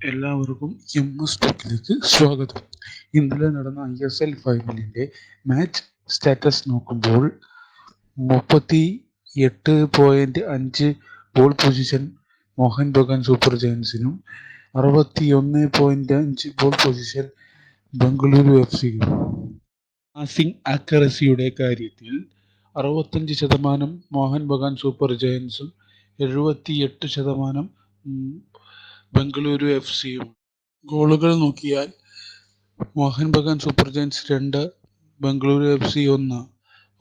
എല്ലാവർക്കും എംഎസ് ടോക്കിലേക്ക് സ്വാഗതം. ഇന്നലെ നടന്ന ISL ഫൈനലിന്റെ മാച്ച് സ്റ്റാറ്റസ് നോക്കുമ്പോൾ 38.5 ball position Mohun Bagan super ജയൻസിനും 61.5 ബോൾ പൊസിഷൻ ബംഗളൂരു എഫ്സിക്കും. പാസിംഗ് ആക്യുറസിയുടെ കാര്യത്തിൽ 65% മോഹൻ ബഗാൻ സൂപ്പർ ജയൻസും 78% ബംഗളൂരു എഫ്സിയും. ഗോളുകൾ നോക്കിയാൽ Mohun Bagan super giants 2, Bengaluru FC 1.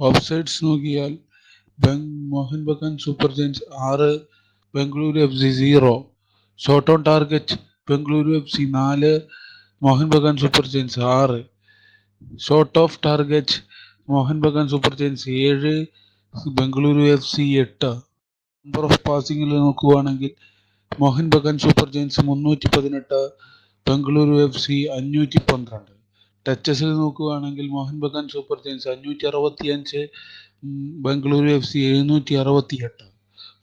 Offsides നോക്കിയാൽ Mohun Bagan super giants 6, Bengaluru FC 0. Shot on target Bengaluru FC 4, Mohun Bagan super giants 6. Shot off target Mohun Bagan super giants 7, Bengaluru FC 8. Number of പാസിംഗിൽ നോക്കുകയാണെങ്കിൽ Mohan Bagan super giants 318, Bengaluru FC 512. ടച്ചസിൽ നോക്കുകയാണെങ്കിൽ Mohan Bagan super giants 565, Bengaluru FC 768.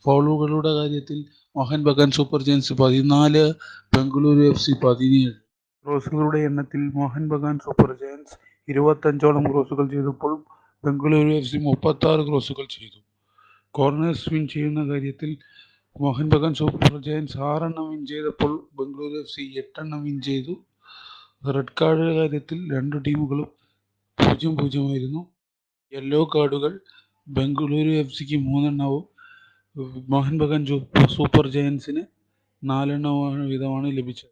ഫൗളുകളുടെ കാര്യത്തിൽ Mohan Bagan super giants 14, Bengaluru FC 17. ക്രോസുകളുടെ എണ്ണത്തിൽ മോഹൻ ബഗാൻ സൂപ്പർ ജയൻസ് 25ഓളം ക്രോസുകൾ ചെയ്തപ്പോൾ ബംഗളൂരു എഫ്സി 36 ക്രോസുകൾ ചെയ്തു. കോർണേഴ്സ് വിൻ ചെയ്യുന്ന കാര്യത്തിൽ മോഹൻ ബഗാൻ സൂപ്പർ ജയൻസ് 6 എണ്ണം വിൻ ചെയ്തപ്പോൾ ബംഗളൂരു എഫ്സി 8 എണ്ണം വിൻ ചെയ്തു. റെഡ് കാർഡ് കാര്യത്തിൽ രണ്ട് ടീമുകളും 0-0 ആയിരുന്നു. യെല്ലോ കാർഡുകൾ ബംഗളൂരു എഫ്സിക്ക് 3 എണ്ണവും മോഹൻ ബഗാൻ സൂപ്പർ ജയൻസിന് 4 എണ്ണവും വീതമാണ് ലഭിച്ചത്.